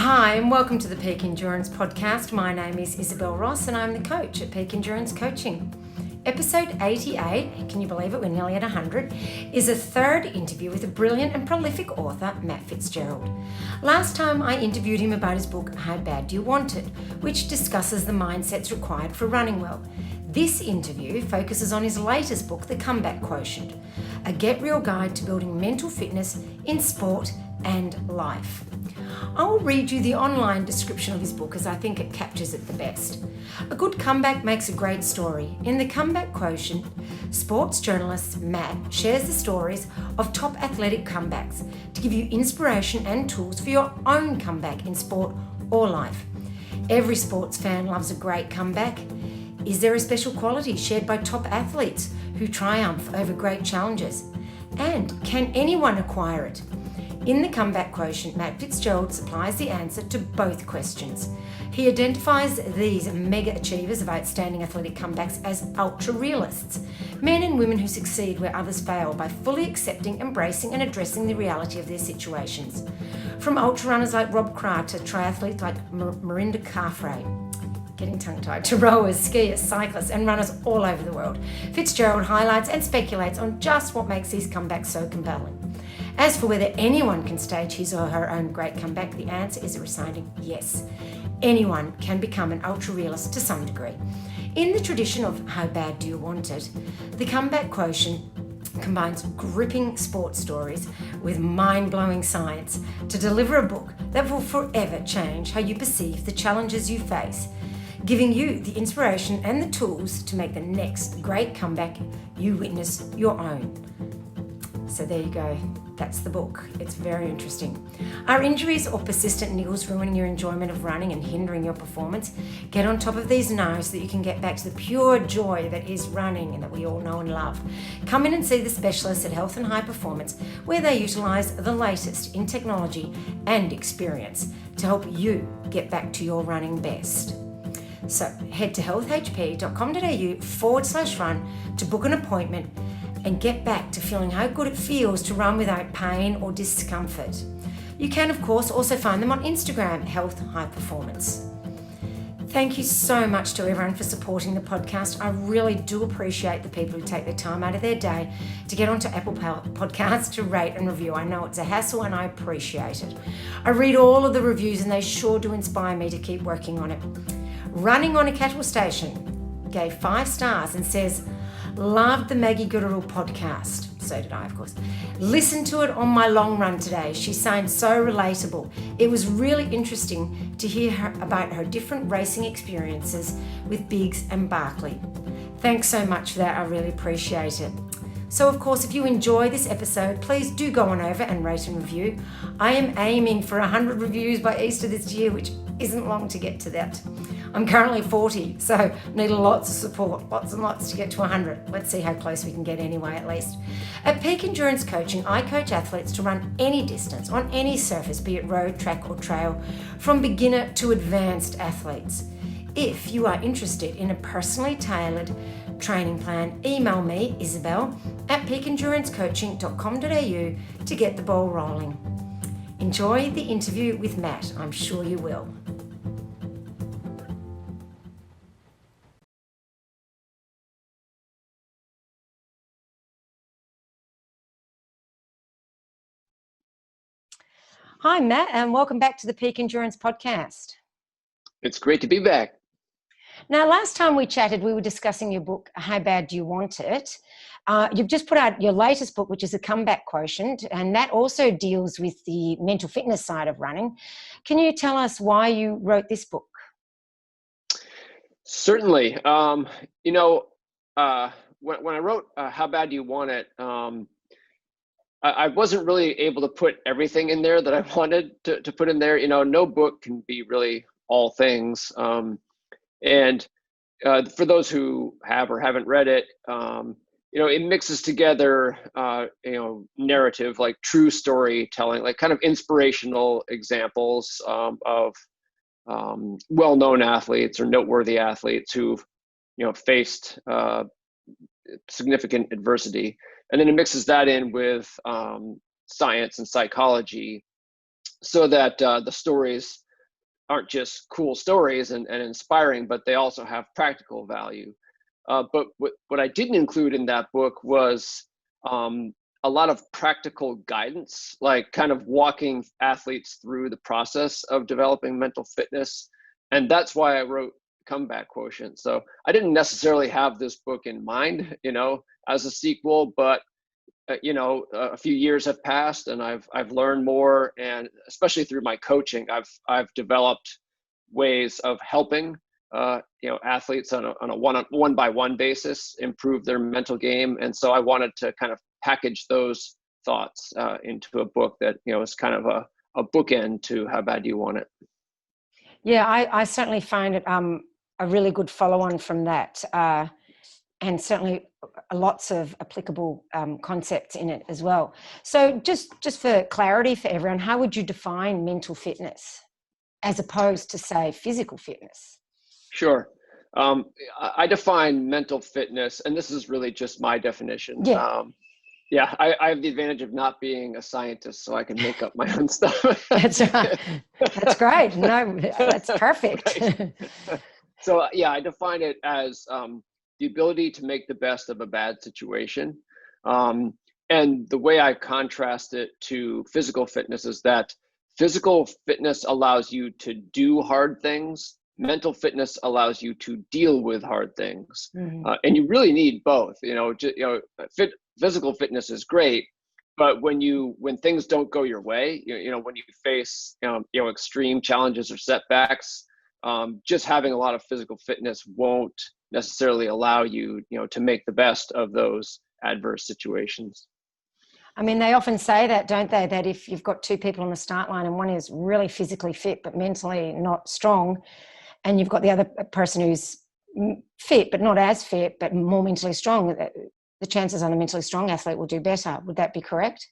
Hi and welcome to the Peak Endurance Podcast. My name is Isabel Ross and I'm the coach at Peak Endurance Coaching. Episode 88, can you believe it, we're nearly at 100, is a third interview with a brilliant and prolific author, Matt Fitzgerald. Last time I interviewed him about his book, How Bad Do You Want It?, which discusses the mindsets required for running well. This interview focuses on his latest book, The Comeback Quotient, a get-real guide to building mental fitness in sport and life. I will read you the online description of his book as I think it captures it the best. A good comeback makes a great story. In The Comeback Quotient, sports journalist Matt shares the stories of top athletic comebacks to give you inspiration and tools for your own comeback in sport or life. Every sports fan loves a great comeback. Is there a special quality shared by top athletes who triumph over great challenges? And can anyone acquire it? In The Comeback Quotient, Matt Fitzgerald supplies the answer to both questions. He identifies these mega achievers of outstanding athletic comebacks as ultrarealists, men and women who succeed where others fail by fully accepting, embracing and addressing the reality of their situations. From ultrarunners like Rob Krar to triathletes like Mirinda Carfrae, getting tongue-tied, to rowers, skiers, cyclists and runners all over the world, Fitzgerald highlights and speculates on just what makes these comebacks so compelling. As for whether anyone can stage his or her own great comeback, the answer is a resounding yes. Anyone can become an ultra-realist to some degree. In the tradition of How Bad Do You Want It?, The Comeback Quotient combines gripping sports stories with mind-blowing science to deliver a book that will forever change how you perceive the challenges you face, giving you the inspiration and the tools to make the next great comeback you witness your own. So there you go. That's the book. It's very interesting. Are injuries or persistent niggles ruining your enjoyment of running and hindering your performance? Get on top of these now so that you can get back to the pure joy that is running and that we all know and love. Come in and see the specialists at Health and High Performance, where they utilise the latest in technology and experience to help you get back to your running best. So head to healthhp.com.au/run to book an appointment and get back to feeling how good it feels to run without pain or discomfort. You can, of course, also find them on Instagram, Health High Performance. Thank you so much to everyone for supporting the podcast. I really do appreciate the people who take their time out of their day to get onto Apple Podcasts to rate and review. I know it's a hassle and I appreciate it. I read all of the reviews and they sure do inspire me to keep working on it. Running on a Cattle Station gave 5 stars and says, loved the Maggie Goodall podcast. So did I, of course. Listened to it on my long run today. She sounds so relatable. It was really interesting to hear about her different racing experiences with Biggs and Barkley. Thanks so much for that. I really appreciate it. So, of course, if you enjoy this episode, please do go on over and rate and review. I am aiming for 100 reviews by Easter this year, which isn't long to get to that. I'm currently 40, so need lots of support, lots and lots to get to 100. Let's see how close we can get anyway, at least. At Peak Endurance Coaching, I coach athletes to run any distance, on any surface, be it road, track or trail, from beginner to advanced athletes. If you are interested in a personally tailored training plan, email me, Isabel, at peakendurancecoaching.com.au to get the ball rolling. Enjoy the interview with Matt, I'm sure you will. Hi, Matt, and welcome back to the Peak Endurance Podcast. It's great to be back. Now, last time we chatted, we were discussing your book, How Bad Do You Want It? You've just put out your latest book, which is a Comeback Quotient, and that also deals with the mental fitness side of running. Can you tell us why you wrote this book? Certainly. When I wrote How Bad Do You Want It? I wasn't really able to put everything in there that I wanted to put in there. No book can be really all things. And for those who have or haven't read it, it mixes together, narrative, like true storytelling, like kind of inspirational examples of well-known athletes or noteworthy athletes who've, faced significant adversity. And then it mixes that in with science and psychology so that the stories aren't just cool stories and inspiring, but they also have practical value. But what I didn't include in that book was a lot of practical guidance, like kind of walking athletes through the process of developing mental fitness. And that's why I wrote Comeback Quotient. So I didn't necessarily have this book in mind, as a sequel, but a few years have passed and I've learned more, and especially through my coaching, I've developed ways of helping athletes on a one by one basis improve their mental game. And so I wanted to kind of package those thoughts into a book that is kind of a bookend to How Bad Do You Want It? Yeah, I certainly find it a really good follow-on from that, and certainly lots of applicable concepts in it as well. So just for clarity for everyone, how would you define mental fitness as opposed to, say, physical fitness? Sure. I define mental fitness, and this is really just my definition. Yeah. I have the advantage of not being a scientist, so I can make up my own stuff. That's right. That's great. No, that's perfect. So I define it as the ability to make the best of a bad situation. And the way I contrast it to physical fitness is that physical fitness allows you to do hard things. Mental fitness allows you to deal with hard things. Mm-hmm. And you really need both. Physical fitness is great, but when things don't go your way, when you face extreme challenges or setbacks, just having a lot of physical fitness won't necessarily allow you to make the best of those adverse situations. I mean, they often say that, don't they, that if you've got two people on the start line and one is really physically fit but mentally not strong, and you've got the other person who's fit but not as fit but more mentally strong, the chances on a mentally strong athlete will do better. Would that be correct?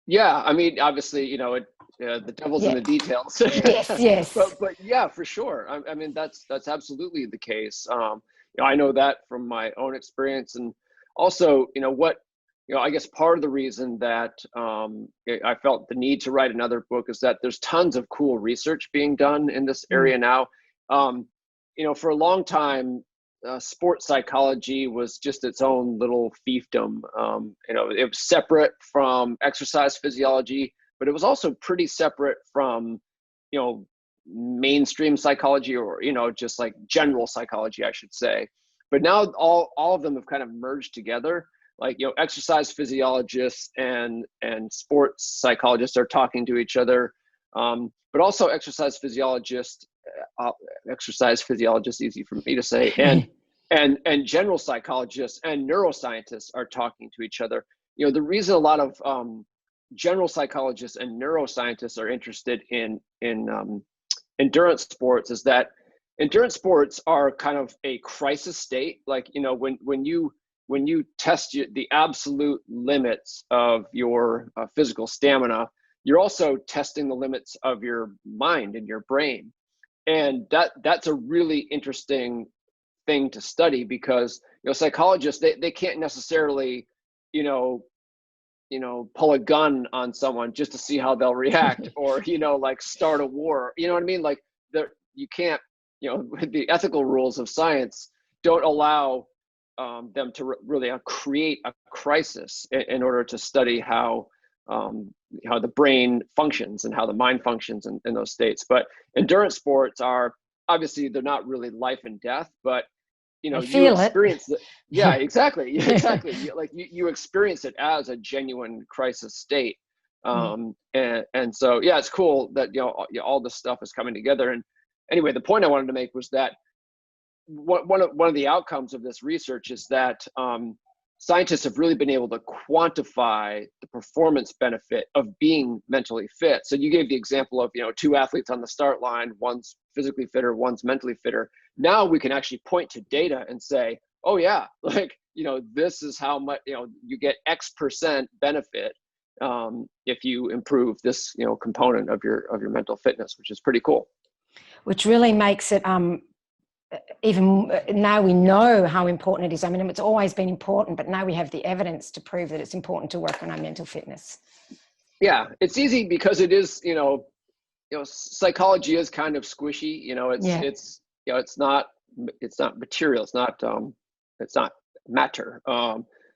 Yeah, I mean, obviously, the devil's in the details. Yes. but yeah, for sure. I mean, that's absolutely the case. I know that from my own experience, and also, I guess part of the reason that I felt the need to write another book is that there's tons of cool research being done in this area now. For a long time, sports psychology was just its own little fiefdom. It was separate from exercise physiology, but it was also pretty separate from, mainstream psychology, or, just like general psychology, I should say. But now all of them have kind of merged together. Like, exercise physiologists and sports psychologists are talking to each other. But also exercise physiologists, easy for me to say, and general psychologists and neuroscientists are talking to each other. The reason a lot of general psychologists and neuroscientists are interested in endurance sports is that endurance sports are kind of a crisis state. Like, when you test the absolute limits of your physical stamina, you're also testing the limits of your mind and your brain. And that's a really interesting thing to study, because psychologists, they can't necessarily pull a gun on someone just to see how they'll react, or like start a war. You know what I mean? Like, you can't, the ethical rules of science don't allow them to really create a crisis in order to study how the brain functions and how the mind functions in those states. But endurance sports are, obviously, they're not really life and death, but you experience it. Yeah, exactly. Like you experience it as a genuine crisis state. And so, yeah, it's cool that all this stuff is coming together. And anyway, the point I wanted to make was that one of the outcomes of this research is that scientists have really been able to quantify the performance benefit of being mentally fit. So you gave the example of, two athletes on the start line, one's physically fitter, one's mentally fitter. Now we can actually point to data and say, oh yeah, like, this is how much, you get X% benefit if you improve this, component of your mental fitness, which is pretty cool. Which really makes it, even now we know how important it is. I mean, it's always been important, but now we have the evidence to prove that it's important to work on our mental fitness. Yeah, it's easy because it is, psychology is kind of squishy. Yeah. It's not material. It's not matter.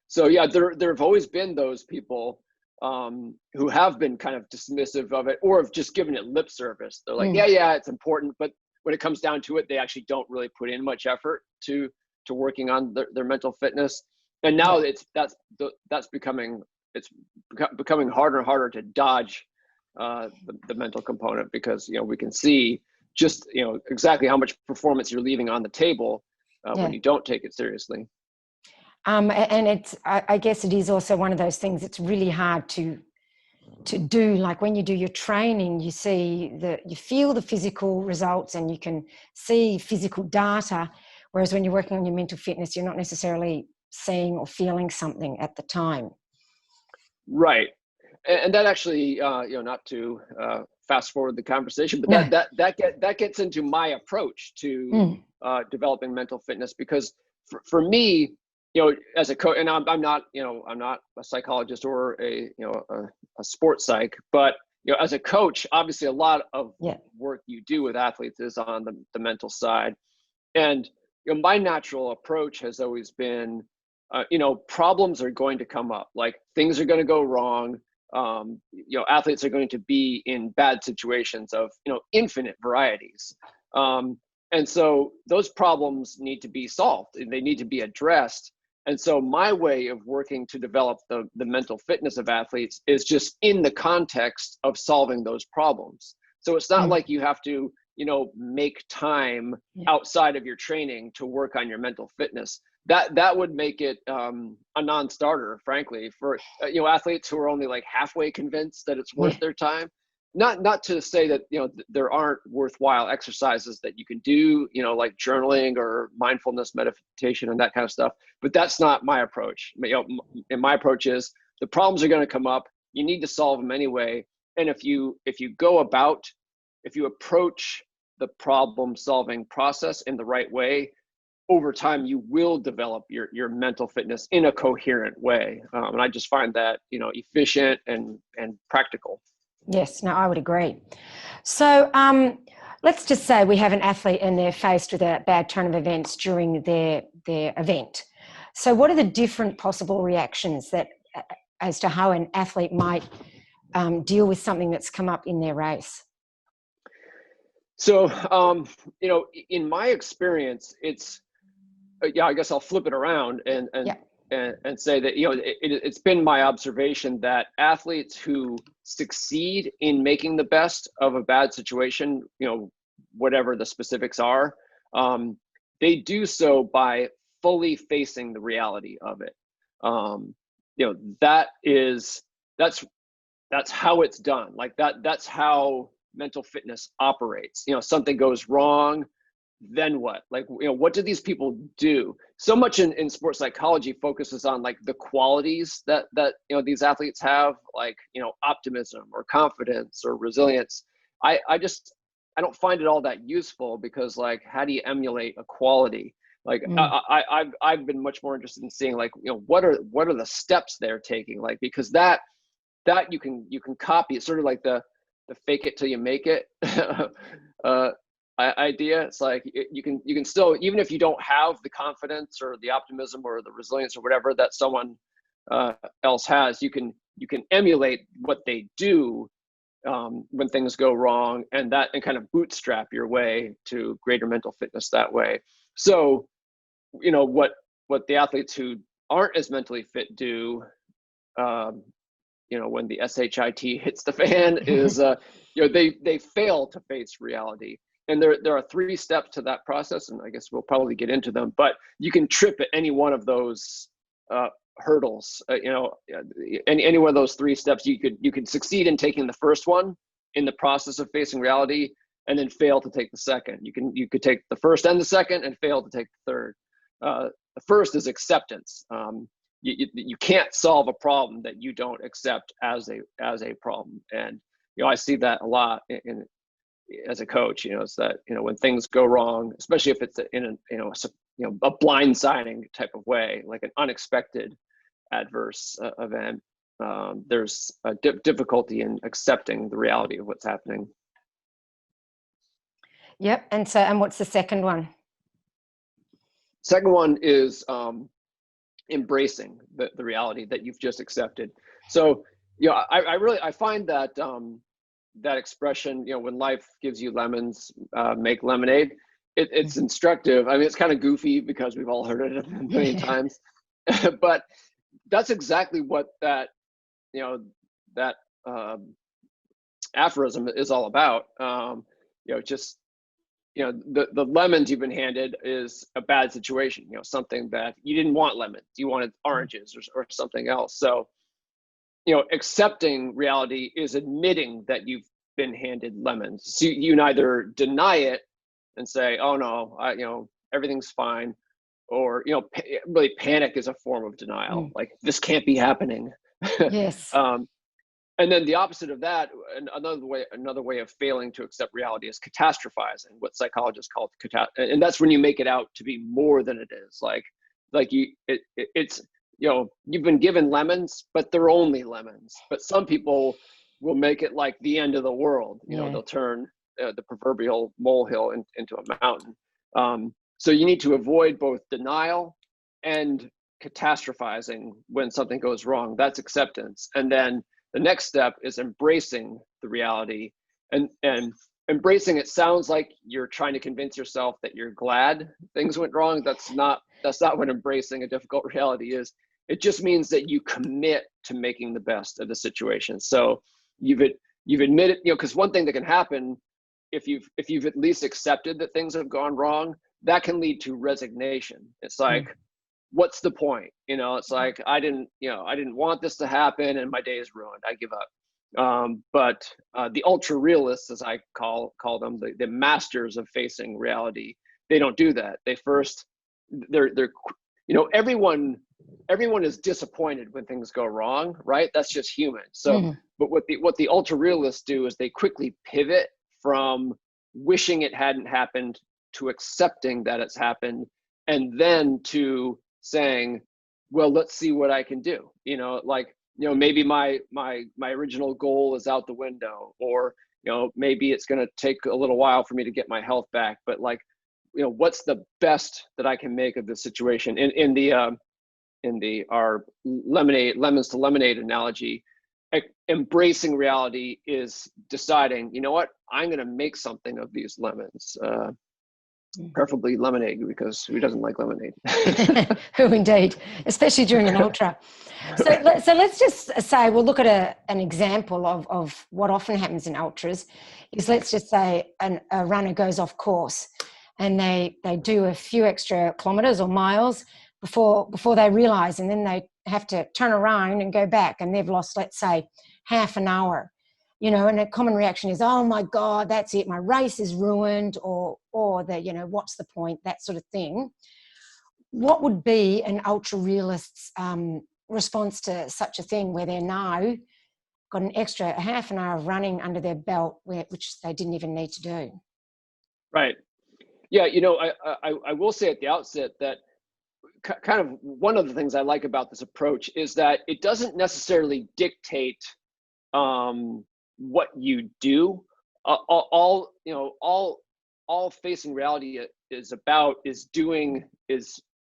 So yeah, there have always been those people who have been kind of dismissive of it, or have just given it lip service. They're like, yeah, it's important, but when it comes down to it, they actually don't really put in much effort to working on their mental fitness. And now that's becoming harder and harder to dodge the mental component, because we can see just exactly how much performance you're leaving on the table when you don't take it seriously. And it's, I guess it is also one of those things that's really hard to do. Like when you do your training, you feel the physical results and you can see physical data. Whereas when you're working on your mental fitness, you're not necessarily seeing or feeling something at the time. Right. And that actually, not to fast forward the conversation, but that gets into my approach to developing mental fitness, because for me, as a coach, and I'm not a psychologist or a sports psych, but as a coach, obviously a lot of work you do with athletes is on the mental side. And my natural approach has always been, problems are going to come up, like things are going to go wrong. Athletes are going to be in bad situations of infinite varieties. And so those problems need to be solved and they need to be addressed. And so my way of working to develop the mental fitness of athletes is just in the context of solving those problems. So it's not like you have to, make time outside of your training to work on your mental fitness. That would make it a non-starter, frankly, for athletes who are only like halfway convinced that it's worth their time. Not to say that there aren't worthwhile exercises that you can do, like journaling or mindfulness meditation and that kind of stuff, but that's not my approach. And my approach is the problems are going to come up. You need to solve them anyway. And if you approach the problem solving process in the right way, over time you will develop your mental fitness in a coherent way. And I just find that efficient and practical. Yes, no, I would agree. So let's just say we have an athlete and they're faced with a bad turn of events during their event. So what are the different possible reactions as to how an athlete might deal with something that's come up in their race? So, in my experience, it's, I guess I'll flip it around and say that, it's been my observation that athletes who succeed in making the best of a bad situation, whatever the specifics are, they do so by fully facing the reality of it. That's how it's done. Like that's how mental fitness operates. Something goes wrong, then what? Like, what do these people do? So much in sports psychology focuses on like the qualities that these athletes have, like, optimism or confidence or resilience. I don't find it all that useful, because like, how do you emulate a quality? Like I've been much more interested in seeing like, what are the steps they're taking? Like, because that you can copy. It's sort of like the fake it till you make it idea. It's like you can still, even if you don't have the confidence or the optimism or the resilience or whatever that someone else has, you can emulate what they do when things go wrong, and kind of bootstrap your way to greater mental fitness that way. So what the athletes who aren't as mentally fit do, when the shit hits the fan, is they fail to face reality. And there are 3 steps to that process, and I guess we'll probably get into them, but you can trip at any one of those hurdles. Any one of those 3 steps, you could succeed in taking the first one in the process of facing reality, and then fail to take the second. You could take the first and the second and fail to take the third. The first is acceptance. You can't solve a problem that you don't accept as a problem, and I see that a lot as a coach. It's that when things go wrong, especially if it's in a blindsiding type of way, like an unexpected adverse event, there's a difficulty in accepting the reality of what's happening. Yep. And what's the second one? Second one is embracing the reality that you've just accepted. So, I find that that expression, when life gives you lemons, make lemonade. It's instructive. I mean, it's kind of goofy because we've all heard it a million times, but that's exactly what that that aphorism is all about. Just the lemons you've been handed is a bad situation. Something that you didn't want lemons, you wanted oranges or something else. So accepting reality is admitting that you've been handed lemons. So you neither deny it and say, oh no, everything's fine, or really panic is a form of denial. Like, this can't be happening. Yes. And then the opposite of that, another way of failing to accept reality is catastrophizing, what psychologists call and that's when you make it out to be more than it is. It's you've been given lemons, but they're only lemons. But some people will make it like the end of the world. They'll turn the proverbial molehill into a mountain. So you need to avoid both denial and catastrophizing when something goes wrong. That's acceptance. And then the next step is embracing the reality, and embracing it sounds like you're trying to convince yourself that you're glad things went wrong. That's not what embracing a difficult reality is. It just means that you commit to making the best of the situation. So you've admitted, because one thing that can happen if you've at least accepted that things have gone wrong, that can lead to resignation. It's like, what's the point? It's like, I didn't want this to happen and my day is ruined. I give up. But the ultrarealists, as I call them, the masters of facing reality, they don't do that. Everyone is disappointed when things go wrong, right? That's just human. So, but what the ultrarealists do is they quickly pivot from wishing it hadn't happened to accepting that it's happened, and then to saying, well, let's see what I can do. Maybe my original goal is out the window, or maybe it's going to take a little while for me to get my health back, but what's the best that I can make of this situation? In our lemons to lemonade analogy, embracing reality is deciding, what, I'm going to make something of these lemons. Preferably lemonade, because who doesn't like lemonade? Who indeed, especially during an ultra. So let's just say, we'll look at an example of what often happens in ultras. Is, let's just say a runner goes off course and they do a few extra kilometers or miles before they realize, and then they have to turn around and go back, and they've lost, let's say, half an hour. And a common reaction is, oh my God, that's it, my race is ruined, or what's the point, that sort of thing. What would be an ultra-realist's response to such a thing, where they're now got an extra half an hour of running under their belt, which they didn't even need to do? Right. Yeah, I will say at the outset that kind of one of the things I like about this approach is that it doesn't necessarily dictate what you do. All facing reality is about is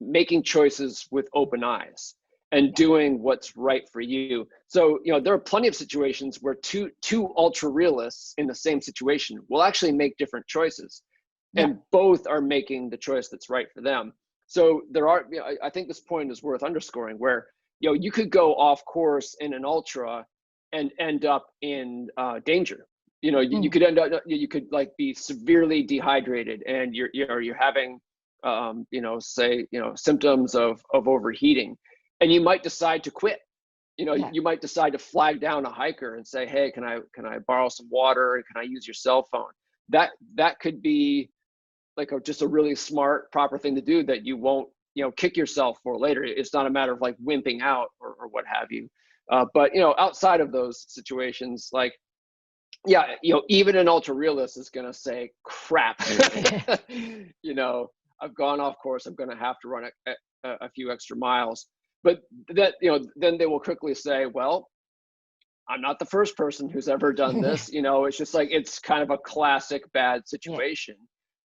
making choices with open eyes and doing what's right for you. So there are plenty of situations where two ultra realists in the same situation will actually make different choices, and both are making the choice that's right for them. So there are, I think this point is worth underscoring, where you could go off course in an ultra and end up in danger. You could end up, you could be severely dehydrated, and you're having symptoms of overheating, and you might decide to quit. You might decide to flag down a hiker and say, hey, can I borrow some water? Can I use your cell phone? That could be just a really smart, proper thing to do that you won't kick yourself for later. It's not a matter of wimping out or what have you. But outside of those situations, even an ultra realist is going to say, crap, I've gone off course, I'm going to have to run a few extra miles. But that, then they will quickly say, well, I'm not the first person who's ever done this. It's just it's kind of a classic bad situation.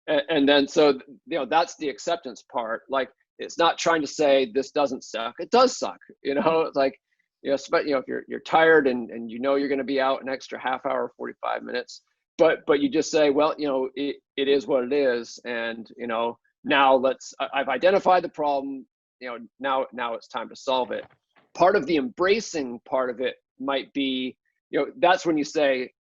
And then, so, that's the acceptance part. Like, it's not trying to say this doesn't suck. It does suck. It's like, if you're tired and you're going to be out an extra half hour, 45 minutes, but you just say, well, it is what it is. And, now I've identified the problem, now it's time to solve it. Part of the embracing part of it might be, that's when you say,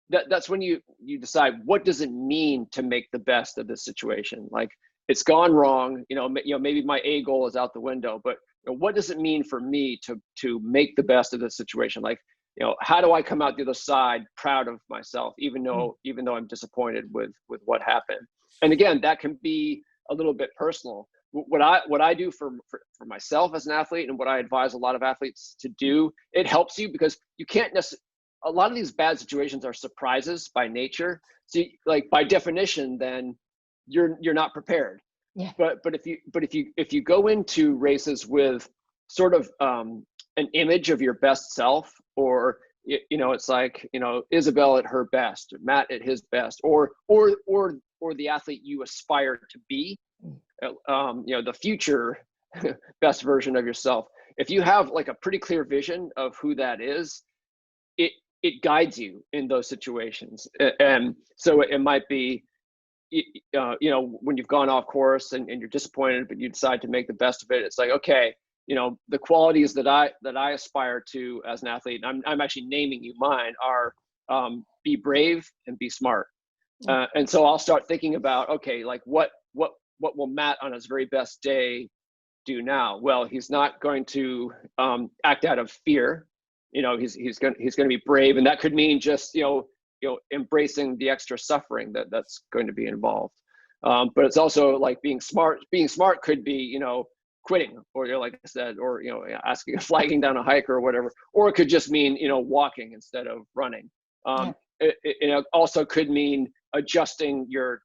that's when you decide, what does it mean to make the best of this situation? Like, it's gone wrong, maybe my A goal is out the window, but what does it mean for me to make the best of this situation? Like, how do I come out the other side proud of myself, even though I'm disappointed with what happened? And again, that can be a little bit personal. What I do for myself as an athlete, and what I advise a lot of athletes to do, it helps you because you can't necessarily, a lot of these bad situations are surprises by nature. So like, by definition, then you're not prepared. Yeah. But if you go into races with sort of an image of your best self, or it's like, Isabel at her best, Matt at his best, or the athlete you aspire to be, the future best version of yourself. If you have like a pretty clear vision of who that is, it guides you in those situations. And so it might be, when you've gone off course and you're disappointed, but you decide to make the best of it. It's like, okay, the qualities that I aspire to as an athlete, and I'm actually naming you mine, are be brave and be smart. And so I'll start thinking about, okay, like what will Matt on his very best day do now? Well, he's not going to act out of fear. He's going to be brave, and that could mean just embracing the extra suffering that's going to be involved. But it's also like being smart. Being smart could be quitting, or like I said, or flagging down a hike or whatever. Or it could just mean walking instead of running. It also could mean adjusting your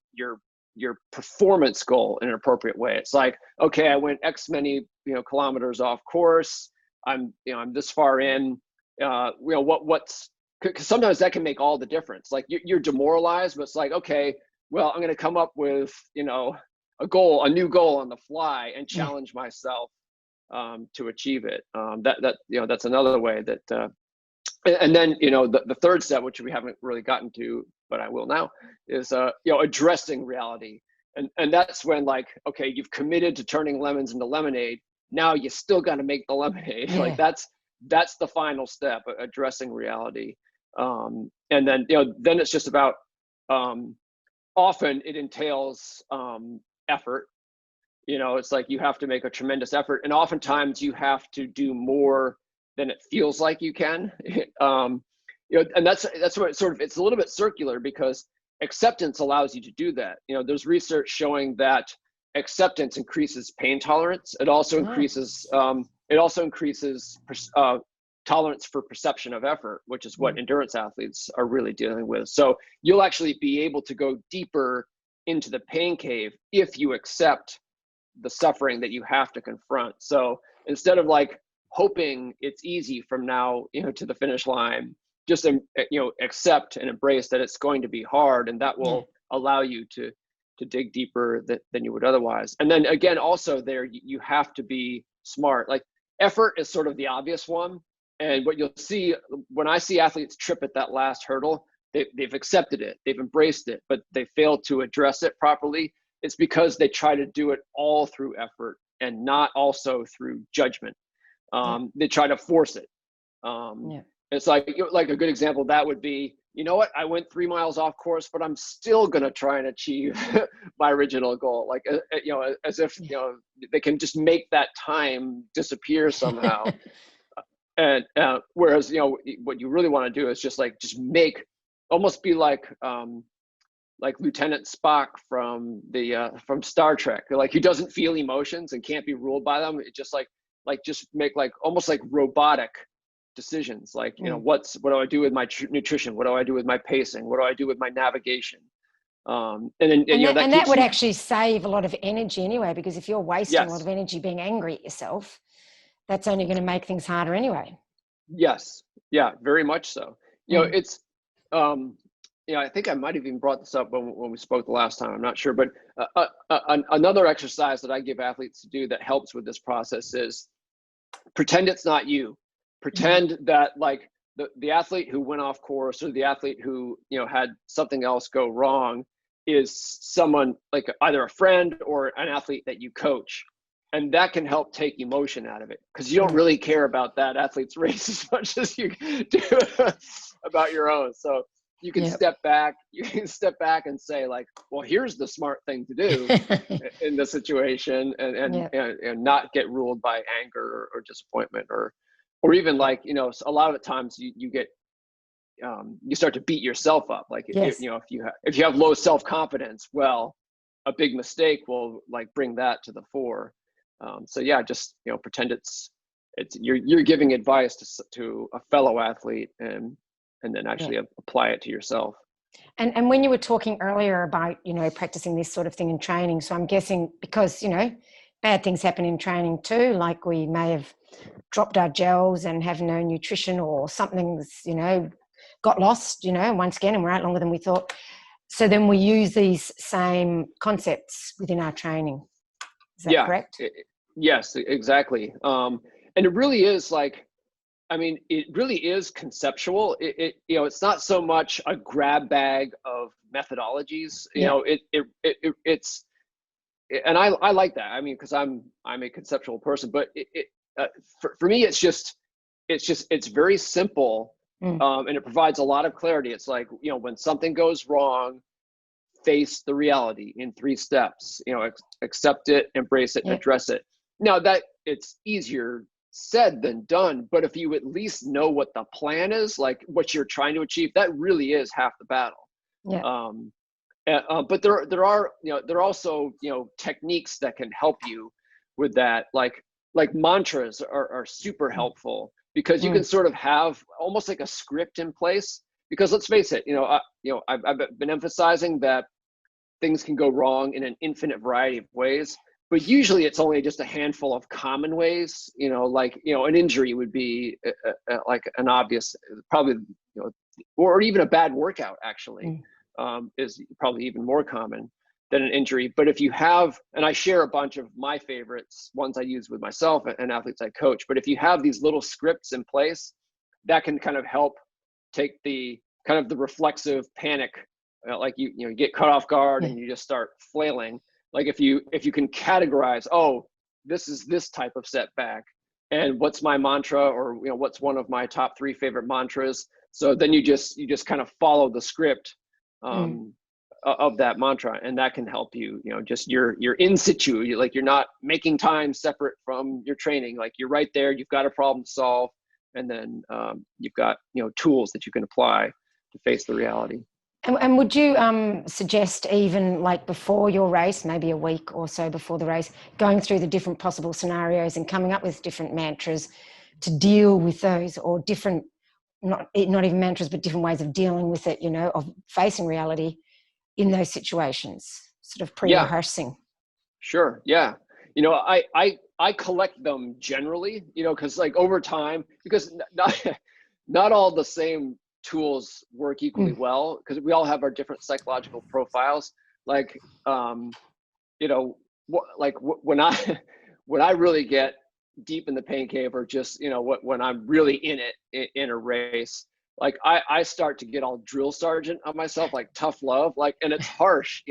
performance goal in an appropriate way. It's like, okay, I went X many kilometers off course. I'm this far in. Because sometimes that can make all the difference. Like, you're demoralized, but it's like, okay, well, I'm going to come up with a new goal on the fly and challenge myself to achieve it. That's another way that. And then the third step, which we haven't really gotten to, but I will now, is addressing reality. And that's when, like, okay, you've committed to turning lemons into lemonade. Now you still got to make the lemonade. Like, that's the final step, addressing reality. And then then it's just about, often it entails effort. It's like you have to make a tremendous effort, and oftentimes you have to do more than it feels like you can. And that's what it's a little bit circular, because acceptance allows you to do that. There's research showing that acceptance increases pain tolerance. It also increases tolerance for perception of effort, which is what endurance athletes are really dealing with. So you'll actually be able to go deeper into the pain cave if you accept the suffering that you have to confront. So instead of like hoping it's easy from now to the finish line, just accept and embrace that it's going to be hard, and that will allow you to dig deeper than you would otherwise. And then again, also there, you have to be smart. Like, effort is sort of the obvious one. And what you'll see when I see athletes trip at that last hurdle, they've accepted it, they've embraced it, but they fail to address it properly. It's because they try to do it all through effort and not also through judgment. They try to force it. It's like a good example of that would be, I went 3 miles off course, but I'm still going to try and achieve my original goal. Like, as if, they can just make that time disappear somehow. And whereas, what you really want to do is just almost be like Lieutenant Spock from Star Trek, like, he doesn't feel emotions and can't be ruled by them. It just just make almost like robotic decisions. Like, what do I do with my nutrition? What do I do with my pacing? What do I do with my navigation? And that would actually save a lot of energy anyway, because if you're wasting a lot of energy being angry at yourself, that's only going to make things harder anyway. Yes. Yeah, very much so. It's I think I might have even brought this up when we spoke the last time. I'm not sure, but another exercise that I give athletes to do that helps with this process is pretend it's not you. Pretend that like the athlete who went off course, or the athlete who had something else go wrong, is someone like either a friend or an athlete that you coach. And that can help take emotion out of it, because you don't really care about that athlete's race as much as you do about your own. So you can step back and say like, well, here's the smart thing to do in this situation, and not get ruled by anger or disappointment, or even like, a lot of the times you get, you start to beat yourself up. Like, if you have low self-confidence, well, a big mistake will like bring that to the fore. So yeah, just, pretend it's you're giving advice to a fellow athlete, and then actually apply it to yourself. And when you were talking earlier about, practicing this sort of thing in training, so I'm guessing because, bad things happen in training too, like we may have dropped our gels and have no nutrition, or something's, got lost, once again, and we're out longer than we thought. So then we use these same concepts within our training. Is that correct? Yes, exactly. And it really is like, it really is conceptual. It's not so much a grab bag of methodologies. It's, and I like that. Because I'm a conceptual person, but for me, it's very simple, and it provides a lot of clarity. It's like, when something goes wrong, face the reality in 3 steps. Accept it, embrace it, and address it. Now that it's easier said than done, but if you at least know what the plan is, like what you're trying to achieve, that really is half the battle. But there are also techniques that can help you with that, like mantras are super helpful, because you can sort of have almost like a script in place. Because let's face it, I've been emphasizing that things can go wrong in an infinite variety of ways, but usually it's only just a handful of common ways. An injury would be like an obvious, probably, or even a bad workout actually is probably even more common than an injury. But if you have, and I share a bunch of my favorites, ones I use with myself and athletes I coach, but if you have these little scripts in place, that can kind of help take the kind of the reflexive panic, like you get caught off guard and you just start flailing. Like if you can categorize, oh, this is this type of setback, and what's my mantra, or what's one of my top 3 favorite mantras. So then you just kind of follow the script of that mantra, and that can help you. Just you're in situ. You're not making time separate from your training. Like you're right there. You've got a problem to solve, and then you've got tools that you can apply to face the reality. And would you suggest, even like before your race, maybe a week or so before the race, going through the different possible scenarios and coming up with different mantras to deal with those, or different, not even mantras, but different ways of dealing with it, of facing reality in those situations, sort of pre-rehearsing? Sure. Yeah. I collect them generally, because like over time, because not all the same tools work equally well, because we all have our different psychological profiles. Like, when I really get deep in the pain cave, or just, when I'm really in it in a race, like I start to get all drill sergeant on myself, like tough love, like, and it's harsh,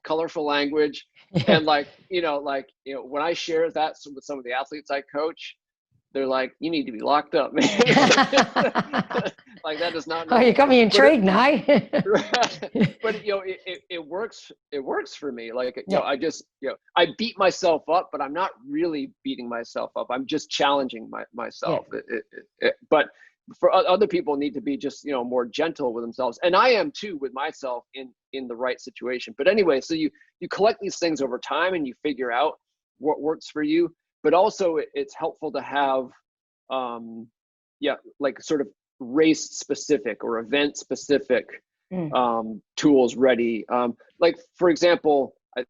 colorful language. And when I share that with some of the athletes I coach, they're like, you need to be locked up, man. Like that is not normal. Oh, you got me intrigued now. But it works for me. Like, I just, I beat myself up, but I'm not really beating myself up. I'm just challenging myself. But for other people, need to be just, more gentle with themselves. And I am too with myself in the right situation. But anyway, so you collect these things over time and you figure out what works for you. But also it's helpful to have, like sort of race specific or event specific tools ready. Like for example, I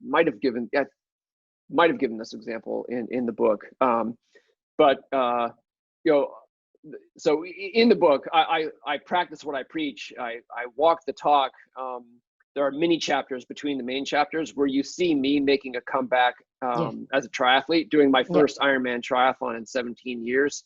might have given this example in the book, but so in the book, I practice what I preach. I walk the talk. There are mini chapters between the main chapters where you see me making a comeback as a triathlete, doing my first Ironman triathlon in 17 years.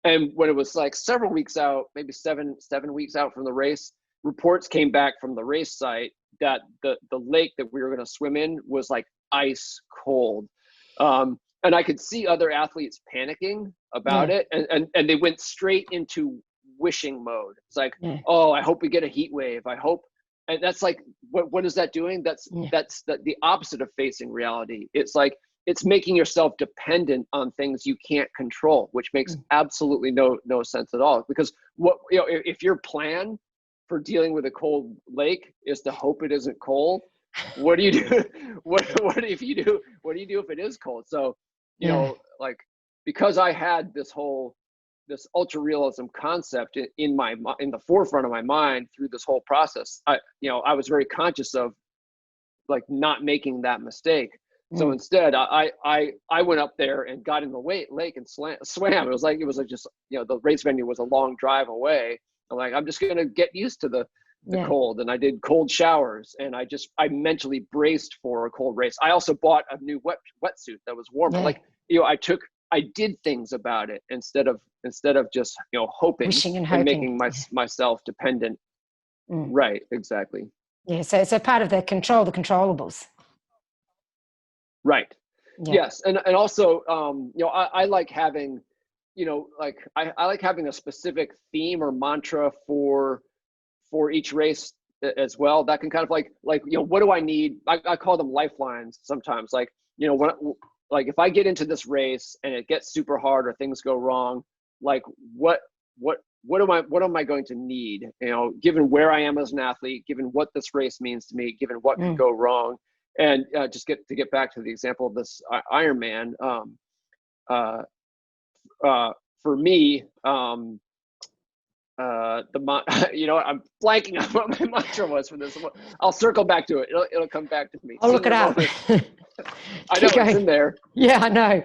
And when it was like several weeks out, maybe seven weeks out from the race, reports came back from the race site that the lake that we were going to swim in was like ice cold. And I could see other athletes panicking about it, and they went straight into wishing mode. It's like, oh, I hope we get a heat wave. I hope. And that's like, what is that doing? That's the opposite of facing reality. It's like, it's making yourself dependent on things you can't control, which makes absolutely no sense at all. Because if your plan for dealing with a cold lake is to hope it isn't cold, what do you do? What if you do? What do you do if it is cold? So, like, because I had this ultra realism concept in the forefront of my mind through this whole process, I was very conscious of like not making that mistake. So instead, I went up there and got in the lake and swam. It was like just, the race venue was a long drive away. I'm like, I'm just gonna get used to the cold, and I did cold showers, and I mentally braced for a cold race. I also bought a new wetsuit that was warmer. Like, I did things about it instead of just hoping and making myself dependent. Right, exactly. Yeah, so part of the controllables. Right. Yeah. Yes, and also I like having I like having a specific theme or mantra for each race as well. That can kind of like what do I need? I call them lifelines sometimes. Like, if I get into this race and it gets super hard or things go wrong, like what am I going to need? Given where I am as an athlete, given what this race means to me, given what could go wrong. And just to get back to the example of this Ironman, for me, I'm blanking on what my mantra was for this. I'll circle back to it. It'll come back to me. I'll look it up. I know it's in there. Yeah, I know.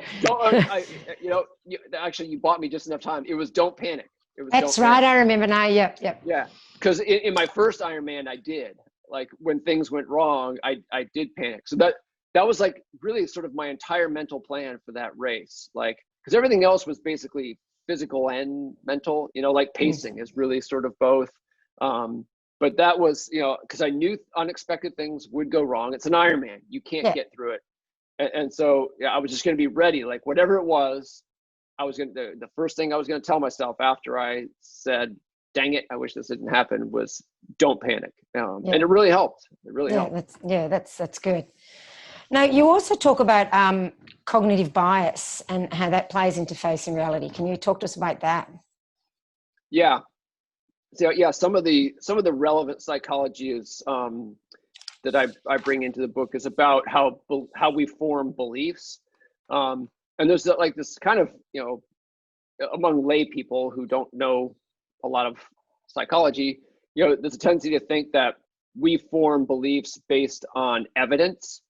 Actually, you bought me just enough time. It was don't panic. That's right. I remember now. Yep. Yeah, because in my first Ironman, I did. Like, when things went wrong, I did panic. So that was like really sort of my entire mental plan for that race. Like, because everything else was basically physical and mental, like pacing is really sort of both. But that was, because I knew unexpected things would go wrong. It's an Ironman. You can't get through it. And so, I was just going to be ready. Like, whatever it was, the first thing I was going to tell myself after I said, dang it, I wish this didn't happen, was don't panic. And it really helped. Helped. That's good. Now, you also talk about cognitive bias and how that plays into facing reality. Can you talk to us about that? Yeah. So some of the relevant psychology is that I bring into the book is about how we form beliefs. And there's like this kind of, among lay people who don't know a lot of psychology, there's a tendency to think that we form beliefs based on evidence.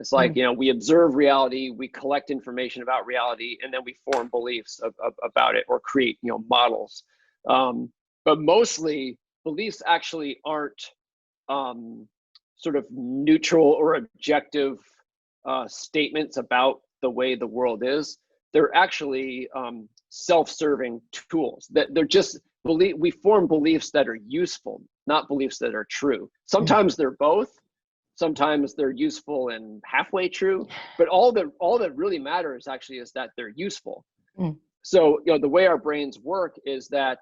It's like, we observe reality, we collect information about reality, and then we form beliefs about it or create, models. But mostly beliefs actually aren't sort of neutral or objective statements about the way the world is. They're actually self-serving tools. That they're just we form beliefs that are useful, not beliefs that are true. Sometimes they're both. Sometimes they're useful and halfway true. But all that really matters actually is that they're useful. So the way our brains work is that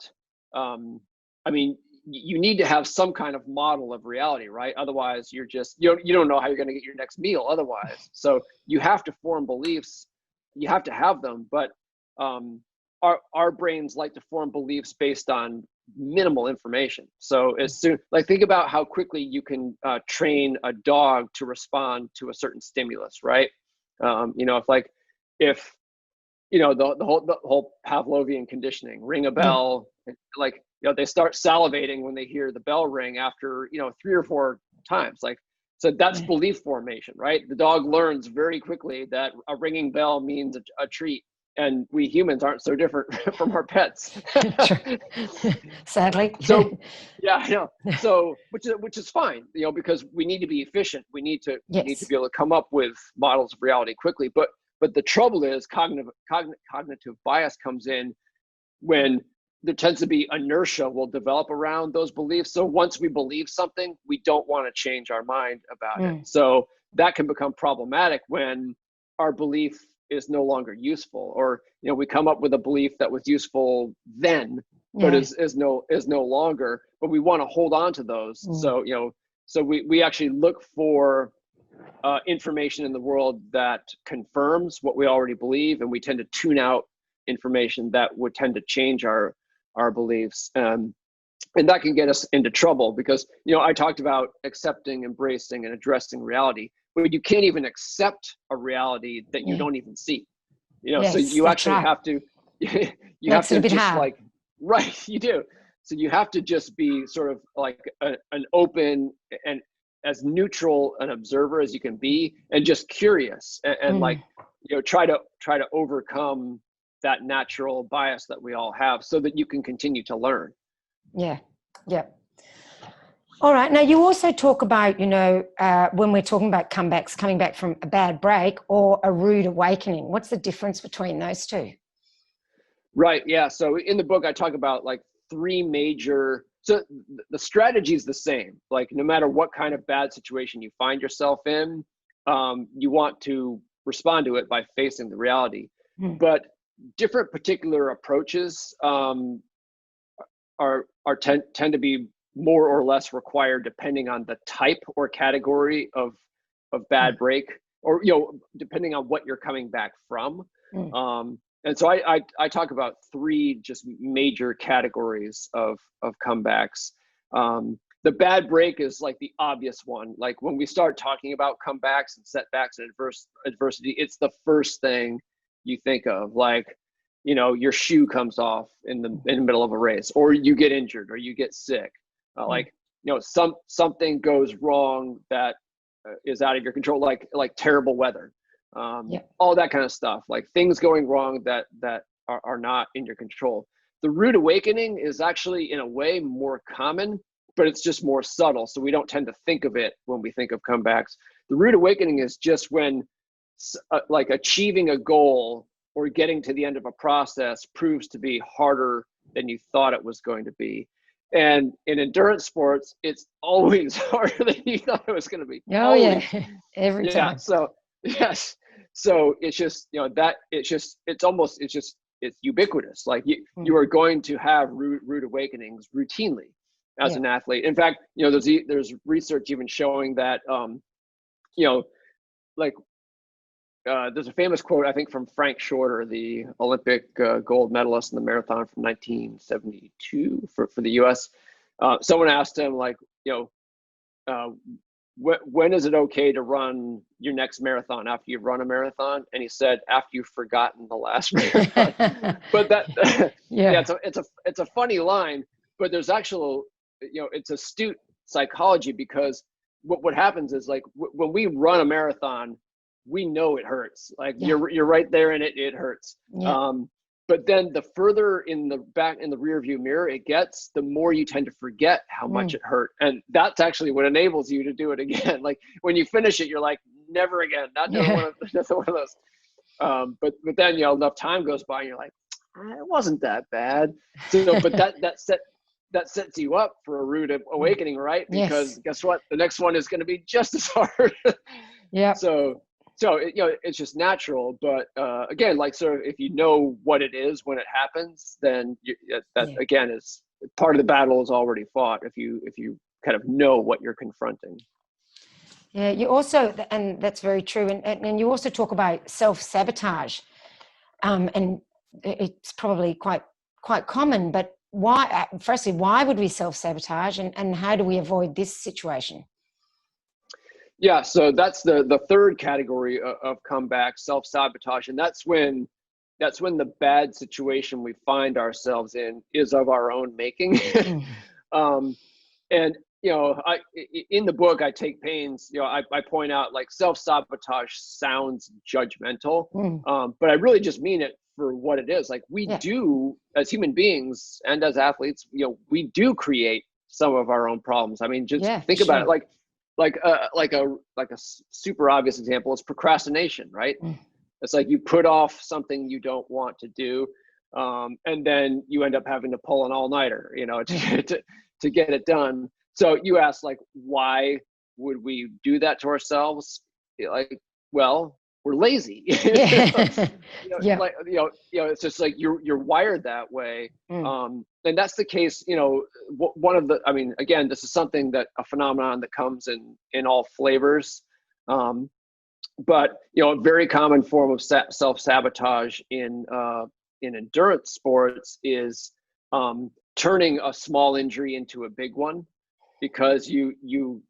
you need to have some kind of model of reality, right? Otherwise, you're just you don't know how you're going to get your next meal. Otherwise, so you have to form beliefs. You have to have them, but our brains like to form beliefs based on minimal information. So as soon, like, think about how quickly you can train a dog to respond to a certain stimulus, right? If the whole Pavlovian conditioning, ring a bell, like, they start salivating when they hear the bell ring after 3 or 4 times, like. So that's belief formation, right? The dog learns very quickly that a ringing bell means a treat. and we humans aren't so different from our pets. Sadly. So yeah, I know. So which is fine, because we need to be efficient. We need to Yes. be able to come up with models of reality quickly. But the trouble is cognitive bias comes in when there tends to be inertia will develop around those beliefs. So once we believe something, we don't want to change our mind about it. So that can become problematic when our belief is no longer useful, or we come up with a belief that was useful then, but is no longer. But we want to hold on to those. So we actually look for information in the world that confirms what we already believe, and we tend to tune out information that would tend to change our beliefs, and that can get us into trouble because I talked about accepting, embracing, and addressing reality, but you can't even accept a reality that you don't even see. So you actually have to you have to just hard. Right, you do. So you have to just be sort of like an open and as neutral an observer as you can be, and just curious, and try to overcome that natural bias that we all have, so that you can continue to learn. Yeah. All right. Now, you also talk about, when we're talking about comebacks, coming back from a bad break or a rude awakening. What's the difference between those two? Right. Yeah. So in the book, I talk about like three major. So the strategy is the same. Like no matter what kind of bad situation you find yourself in, you want to respond to it by facing the reality. But different particular approaches tend to be more or less required depending on the type or category of bad break, or depending on what you're coming back from. And so I talk about three just major categories of comebacks. The bad break is like the obvious one. Like when we start talking about comebacks and setbacks and adversity, it's the first thing you think of. Like, your shoe comes off in the middle of a race, or you get injured, or you get sick. Something goes wrong that is out of your control, like terrible weather. All that kind of stuff, like things going wrong that are not in your control. The rude awakening is actually in a way more common, but it's just more subtle, so we don't tend to think of it when we think of comebacks. The rude awakening is just when like achieving a goal or getting to the end of a process proves to be harder than you thought it was going to be. And in endurance sports, it's always harder than you thought it was going to be. Every time. So yes. So it's just, it's ubiquitous. Like you are going to have rude awakenings routinely as an athlete. In fact, there's research even showing that, there's a famous quote, I think, from Frank Shorter, the Olympic gold medalist in the marathon from 1972 for the U.S. Someone asked him, like, when is it okay to run your next marathon after you've run a marathon? And he said, after you've forgotten the last marathon. But it's a funny line, but there's actual, it's astute psychology, because what happens is, like, when we run a marathon, we know it hurts. Like you're right there and it hurts. But then the further in the rear view mirror it gets, the more you tend to forget how much it hurt. And that's actually what enables you to do it again. Like when you finish it, you're like, never again, another one of those. But then, enough time goes by and you're like, it wasn't that bad. So, but that sets you up for a rude awakening, right? Because guess what? The next one is going to be just as hard. So it's just natural, but again, like, sort of, if you know what it is when it happens, then again is part of the battle is already fought. If you kind of know what you're confronting. Yeah, you also, and that's very true, and you also talk about self-sabotage, and it's probably quite common. But why? Firstly, why would we self-sabotage, and how do we avoid this situation? Yeah, so that's the third category of comeback, self-sabotage, and that's when the bad situation we find ourselves in is of our own making. And in the book, I take pains, I point out like self-sabotage sounds judgmental, but I really just mean it for what it is. Like we do as human beings and as athletes, we do create some of our own problems. I mean, just think about it. Like a super obvious example is procrastination, right? It's like you put off something you don't want to do, and then you end up having to pull an all-nighter, to get it done. So you ask, like, why would we do that to ourselves? Like, well, we're lazy. It's just like you're wired that way. And that's the case. One of the, I mean, again, this is something that a phenomenon that comes in all flavors. But a very common form of self-sabotage in endurance sports is turning a small injury into a big one, because you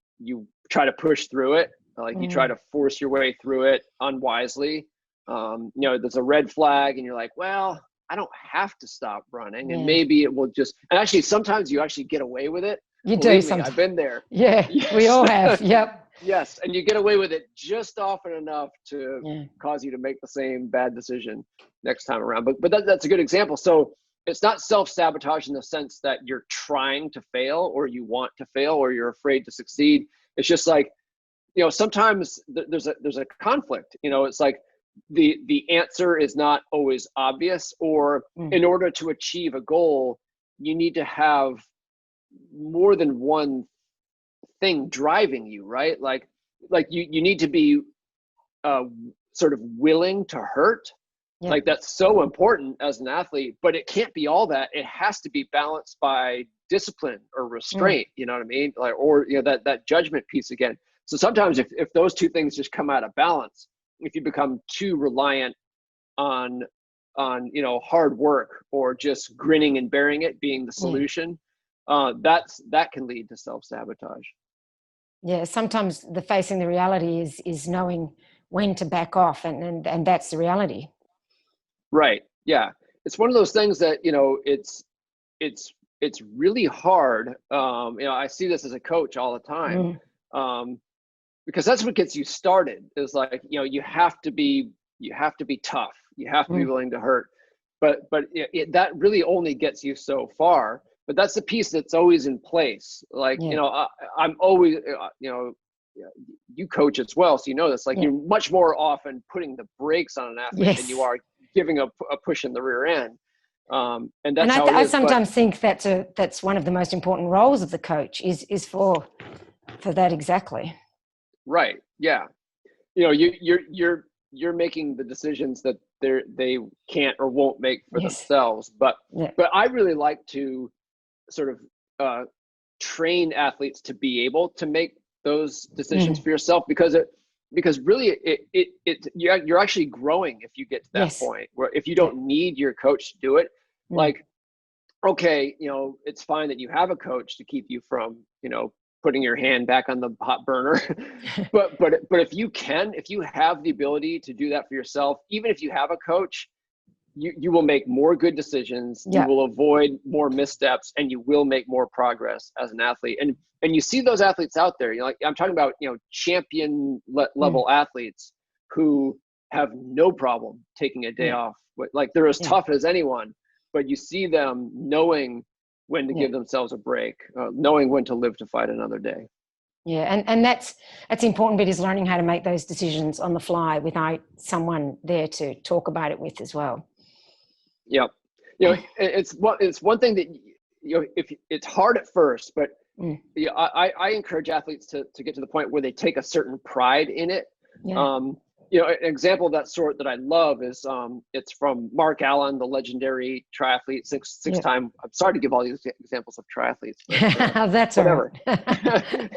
try to push through it, like you try to force your way through it unwisely. There's a red flag and you're like, well, I don't have to stop running, and maybe it will just, and actually sometimes you actually get away with it. You Believe do me, sometimes. I've been there. Yeah, yes. We all have. Yep. Yes, and you get away with it just often enough to cause you to make the same bad decision next time around. But that's a good example. So it's not self-sabotage in the sense that you're trying to fail, or you want to fail, or you're afraid to succeed. It's just like, sometimes there's a conflict. It's like the answer is not always obvious, or in order to achieve a goal, you need to have more than one thing driving you, right? Like you need to be sort of willing to hurt. Like that's so important as an athlete, but it can't be all that. It has to be balanced by discipline or restraint. You know what I mean? Like, or that judgment piece again. So sometimes if those two things just come out of balance, if you become too reliant on hard work, or just grinning and bearing it being the solution, that can lead to self-sabotage. Yeah, sometimes the facing the reality is knowing when to back off, and that's the reality. Right. Yeah. It's one of those things that, it's really hard. I see this as a coach all the time, because that's what gets you started, is like, you have to be tough. You have to be willing to hurt, but that really only gets you so far. But that's the piece that's always in place. Like, I'm always, you coach as well, so you know this. Like, you're much more often putting the brakes on an athlete than you are giving a push in the rear end. And that's how it is. I sometimes think that's one of the most important roles of the coach is for that exactly. Right. Yeah. You're making the decisions that they can't or won't make for themselves. But I really like to sort of train athletes to be able to make those decisions for yourself, because really you're actually growing if you get to that point where, if you don't need your coach to do it, like, okay, it's fine that you have a coach to keep you from, putting your hand back on the hot burner. but if you have the ability to do that for yourself, even if you have a coach, you will make more good decisions. You will avoid more missteps, and you will make more progress as an athlete. And you see those athletes out there, like I'm talking about, champion level athletes who have no problem taking a day off. Like, they're as tough as anyone, but you see them knowing when to give themselves a break, knowing when to live to fight another day. Yeah, and that's the important bit, is learning how to make those decisions on the fly without someone there to talk about it with as well. Yep. It's one thing that, if it's hard at first, but I encourage athletes to get to the point where they take a certain pride in it. An example of that sort that I love is it's from Mark Allen, the legendary triathlete, six-time. I'm sorry to give all these examples of triathletes, but, that's whatever. All right.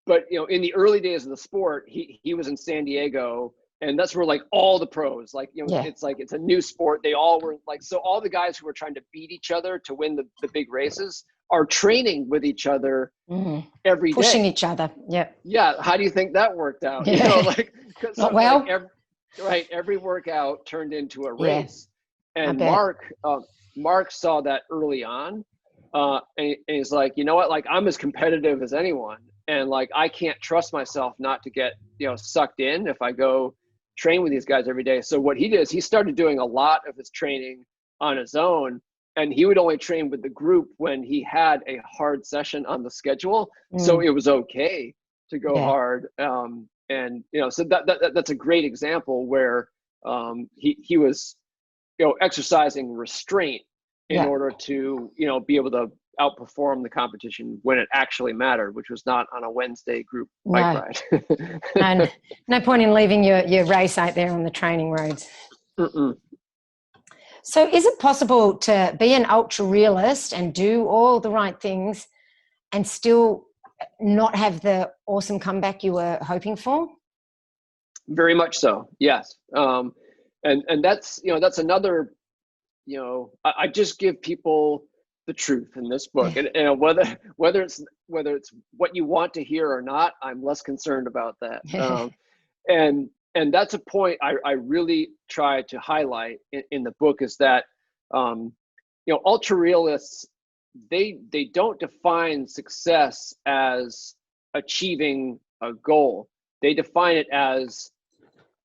but in the early days of the sport, he was in San Diego. And that's where, like, all the pros, like, it's like, it's a new sport. They all were like, so all the guys who were trying to beat each other to win the big races are training with each other every day. Pushing each other. Yeah. How do you think that worked out? Not well. Like every workout turned into a race. And Mark saw that early on. and he's like, you know what, like I'm as competitive as anyone, and like I can't trust myself not to get, you know, sucked in if I go train with these guys every day. So what he did is he started doing a lot of his training on his own, and he would only train with the group when he had a hard session on the schedule. So it was okay to go hard. And you know, so that's a great example where he was, you know, exercising restraint in order to, you know, be able to outperform the competition when it actually mattered, which was not on a Wednesday group bike ride. No, no point in leaving your race out there on the training roads. So is it possible to be an ultra realist and do all the right things and still not have the awesome comeback you were hoping for? Very much so, yes. And that's, you know, that's another, you know, I just give people the truth in this book, and whether it's what you want to hear or not, I'm less concerned about that. And that's a point I really try to highlight in the book, is that you know, ultra realists, they don't define success as achieving a goal. They define it as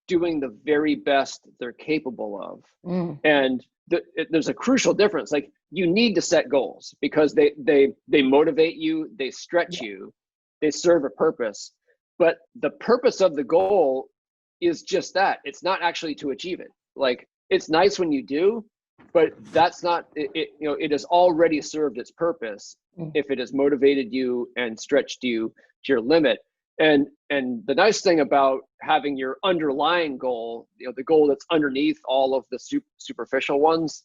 doing the very best they're capable of. And there's a crucial difference. Like, you need to set goals because they motivate you, they stretch you, they serve a purpose. But the purpose of the goal is just that. It's not actually to achieve it. Like, it's nice when you do, but that's not it. You know, it has already served its purpose if it has motivated you and stretched you to your limit. And the nice thing about having your underlying goal, you know, the goal that's underneath all of the superficial ones,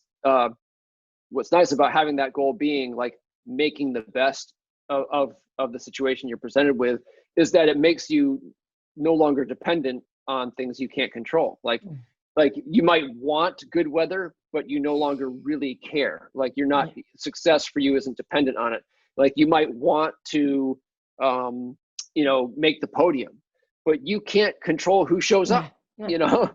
what's nice about having that goal being like making the best of the situation you're presented with, is that it makes you no longer dependent on things you can't control. Like you might want good weather, but you no longer really care. Like, you're not, success for you isn't dependent on it. Like, you might want to, you know, make the podium, but you can't control who shows up. You know,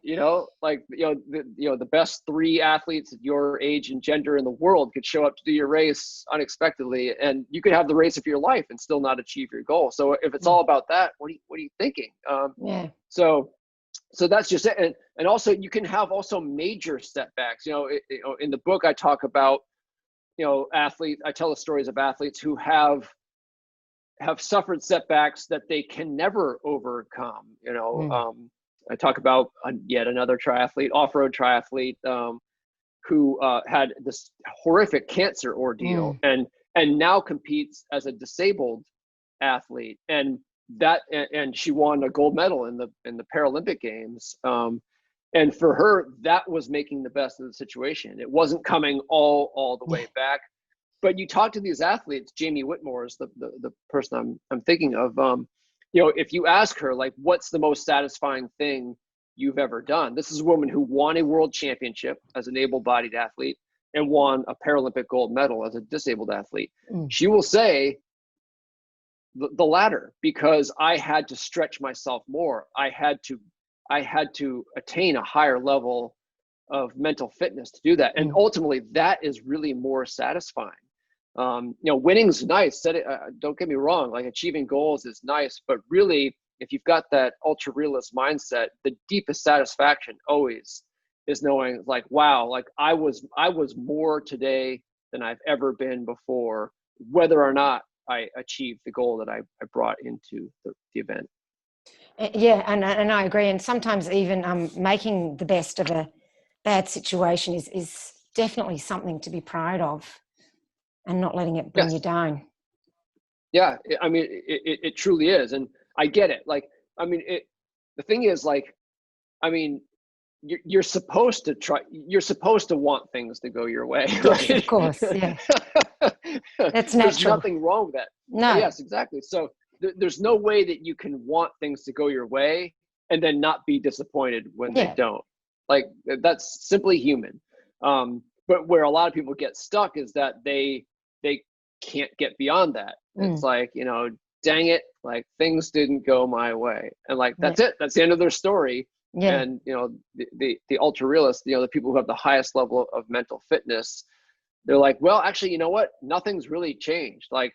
you know, like, you know, the best 3 athletes at your age and gender in the world could show up to do your race unexpectedly, and you could have the race of your life and still not achieve your goal. So if it's all about that, what are you thinking? So that's just it. And also, you can have also major setbacks. You know, in the book I talk about, you know, athletes. I tell the stories of athletes who have suffered setbacks that they can never overcome. You know, I talk about yet another triathlete, off-road triathlete, who had this horrific cancer ordeal, and now competes as a disabled athlete, and she won a gold medal in the Paralympic Games. And for her, that was making the best of the situation. It wasn't coming all the way back. But you talk to these athletes, Jamie Whitmore is the person I'm thinking of. You know, if you ask her, like, what's the most satisfying thing you've ever done? This is a woman who won a world championship as an able-bodied athlete and won a Paralympic gold medal as a disabled athlete. She will say the latter, because I had to stretch myself more. I had to attain a higher level of mental fitness to do that. And ultimately, that is really more satisfying. You know, winning's nice. Don't get me wrong. Like, achieving goals is nice, but really, if you've got that ultra realist mindset, the deepest satisfaction always is knowing, like, wow, like I was more today than I've ever been before, whether or not I achieved the goal that I brought into the event. Yeah, and I agree. And sometimes even making the best of a bad situation is definitely something to be proud of, and not letting it bring you down. Yeah, I mean, it truly is. And I get it. Like, I mean, the thing is, like, I mean, you're supposed to want things to go your way. Yes, right? Of course. Yeah. That's natural. There's nothing wrong with that. No. Yes, exactly. So there's no way that you can want things to go your way and then not be disappointed when they don't. Like, that's simply human. But where a lot of people get stuck is that they can't get beyond that. It's like, you know, dang it, like, things didn't go my way, and like, that's it. That's the end of their story. And you know, the ultra realists, you know, the people who have the highest level of mental fitness, they're like, well, actually, you know what? Nothing's really changed. Like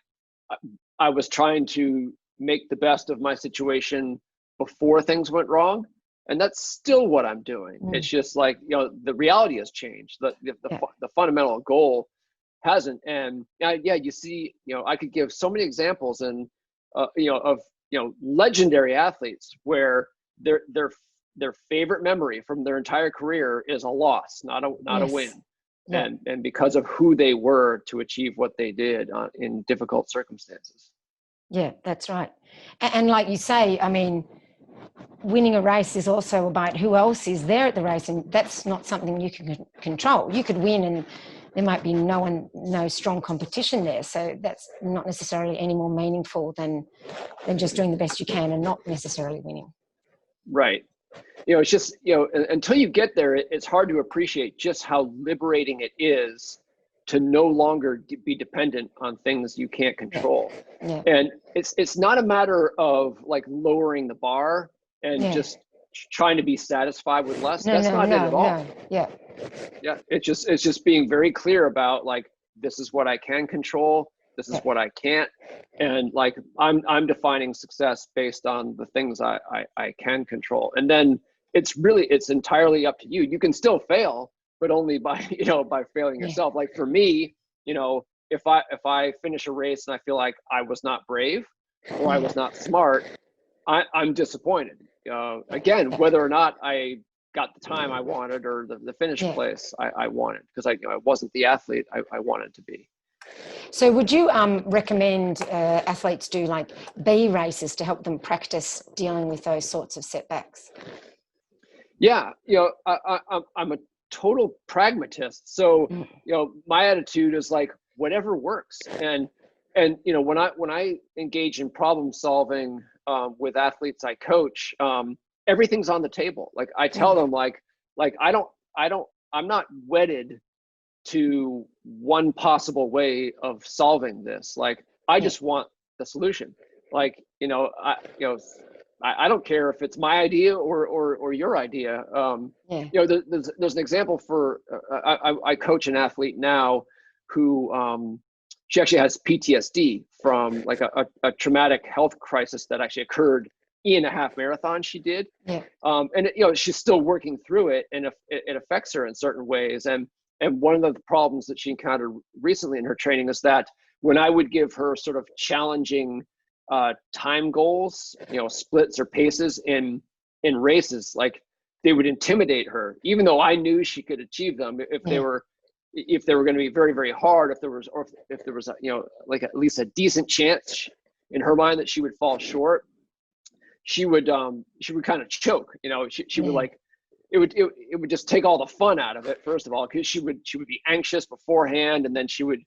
I was trying to make the best of my situation before things went wrong. And that's still what I'm doing. It's just like, the reality has changed. The fundamental goal hasn't. And you see, I could give so many examples and, of legendary athletes where their favorite memory from their entire career is a loss, not a win. Yeah. And because of who they were to achieve what they did in difficult circumstances. Yeah, that's right. And like you say, I mean, winning a race is also about who else is there at the race, and that's not something you can control. You could win and there might be no strong competition there, so that's not necessarily any more meaningful than just doing the best you can and not necessarily winning. Right. It's just, until you get there, it's hard to appreciate just how liberating it is to no longer be dependent on things you can't control. Yeah. And it's not a matter of like lowering the bar and just trying to be satisfied with less. That's not it at all. Yeah. It's just being very clear about like, this is what I can control. This is what I can't. And like, I'm defining success based on the things I can control. And then it's entirely up to you. You can still fail, but only by failing yourself. Like for me, if I finish a race and I feel like I was not brave or I was not smart, I'm disappointed. Again, whether or not I got the time I wanted or the finish place I wanted, because I wasn't the athlete I wanted to be. So would you recommend athletes do like B races to help them practice dealing with those sorts of setbacks? Yeah, I'm a total pragmatist. So, my attitude is like whatever works. And when I engage in problem solving with athletes I coach, everything's on the table. Like I tell them like I'm not wedded to one possible way of solving this. Like I just want the solution. Like, I don't care if it's my idea or your idea. There's an example for I coach an athlete now who she actually has PTSD from like a traumatic health crisis that actually occurred in a half marathon she did. And she's still working through it, and it affects her in certain ways. And one of the problems that she encountered recently in her training is that when I would give her sort of challenging time goals, splits or paces in races, like they would intimidate her, even though I knew she could achieve them if they were going to be very, very hard, if there was like at least a decent chance in her mind that she would fall short. She would kind of choke, she would like, it would just take all the fun out of it, first of all, because she would be anxious beforehand, and then she would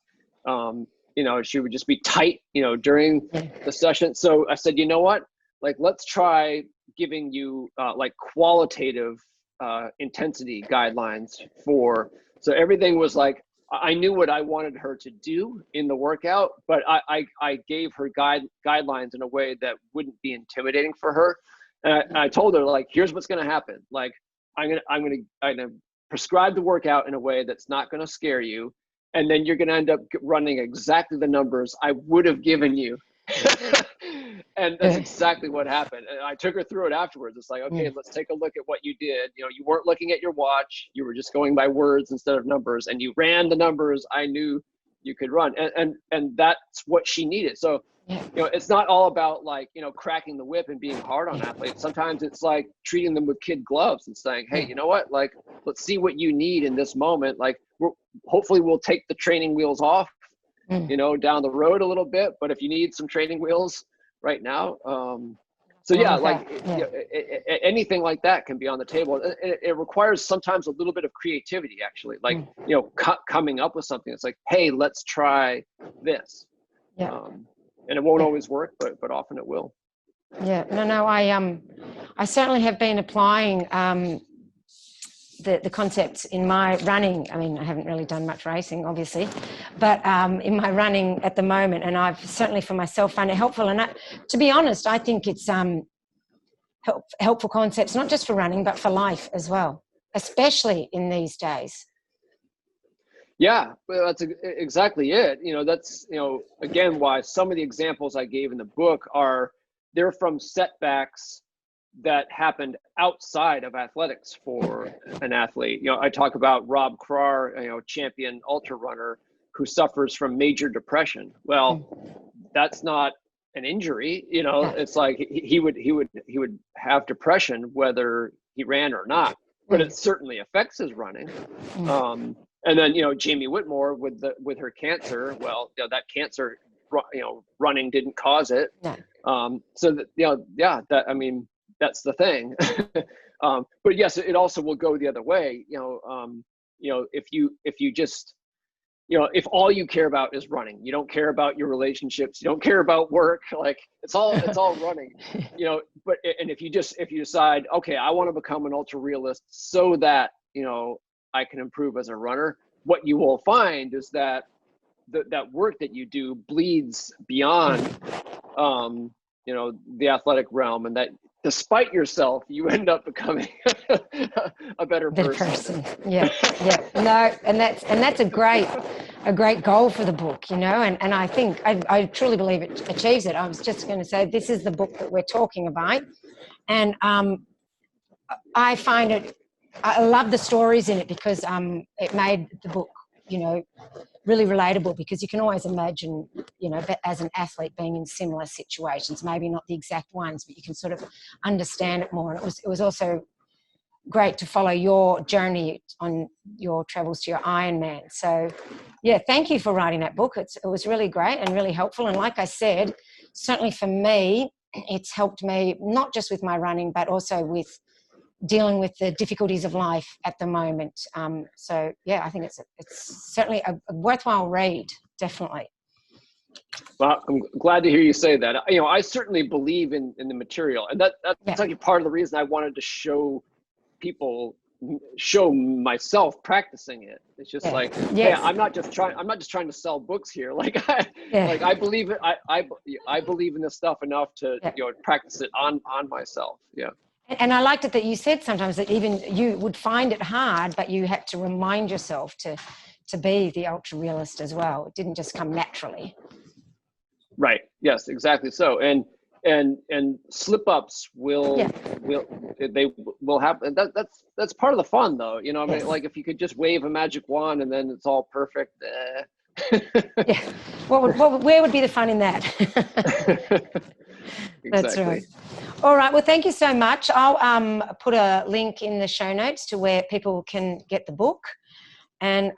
she would just be tight, during the session. So I said, you know what, like, let's try giving you like qualitative intensity guidelines so everything was like, I knew what I wanted her to do in the workout, but I gave her guidelines in a way that wouldn't be intimidating for her. And I told her, like, here's what's going to happen. Like, I'm gonna prescribe the workout in a way that's not going to scare you, and then you're going to end up running exactly the numbers I would have given you. And that's exactly what happened. And I took her through it afterwards. It's like, okay, let's take a look at what you did. You weren't looking at your watch. You were just going by words instead of numbers, and you ran the numbers I knew you could run. And that's what she needed. So, it's not all about like, cracking the whip and being hard on athletes. Sometimes it's like treating them with kid gloves and saying, hey, you know what, like, let's see what you need in this moment. Like, hopefully we'll take the training wheels off, down the road a little bit, but if you need some training wheels right now, anything like that can be on the table. It requires sometimes a little bit of creativity, actually, like, coming up with something. It's like, hey, let's try this. And it won't always work, but often it will. Yeah, no, I certainly have been applying the concepts in my running. I mean, I haven't really done much racing, obviously, but in my running at the moment, and I've certainly for myself found it helpful. And to be honest, I think it's helpful concepts, not just for running, but for life as well, especially in these days. Yeah, well, that's exactly it. That's, again, why some of the examples I gave in the book they're from setbacks that happened outside of athletics for an athlete. I talk about Rob Krar, champion ultra runner who suffers from major depression. Well, that's not an injury. It's like he would have depression whether he ran or not, but it certainly affects his running. And then, Jamie Whitmore with her cancer, well, that cancer, running didn't cause it. So that, I mean, that's the thing. But yes, it also will go the other way. If you just, if all you care about is running, you don't care about your relationships, you don't care about work, like it's all running, but, and if you decide, okay, I want to become an ultra realist so that, I can improve as a runner, what you will find is that that work that you do bleeds beyond, the athletic realm, and that despite yourself, you end up becoming a better person. Yeah. No, and that's a great goal for the book, and I think I truly believe it achieves it. I was just going to say, this is the book that we're talking about, and I find it, I love the stories in it because it made the book, really relatable, because you can always imagine, as an athlete being in similar situations, maybe not the exact ones, but you can sort of understand it more. And it was also great to follow your journey on your travels to your Ironman. So yeah, thank you for writing that book. It was really great and really helpful. And like I said, certainly for me, it's helped me not just with my running, but also with dealing with the difficulties of life at the moment. So yeah, I think it's certainly a worthwhile read, definitely. Well, I'm glad to hear you say that. I certainly believe in the material, and that's actually part of the reason I wanted to show myself practicing it. It's just like, hey, I'm not just trying to sell books here. Like I believe it. I believe in this stuff enough to practice it on myself. Yeah. And I liked it that you said sometimes that even you would find it hard, but you had to remind yourself to be the ultra realist as well. It didn't just come naturally. Right. Yes, exactly. So, and slip ups will happen. That's part of the fun, though. I mean, like if you could just wave a magic wand and then it's all perfect. Yeah. Where would be the fun in that? Exactly. That's right. All right. Well, thank you so much. I'll put a link in the show notes to where people can get the book, and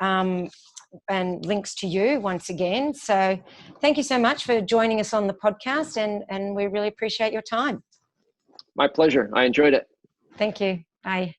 links to you once again. So thank you so much for joining us on the podcast, and we really appreciate your time. My pleasure. I enjoyed it. Thank you. Bye.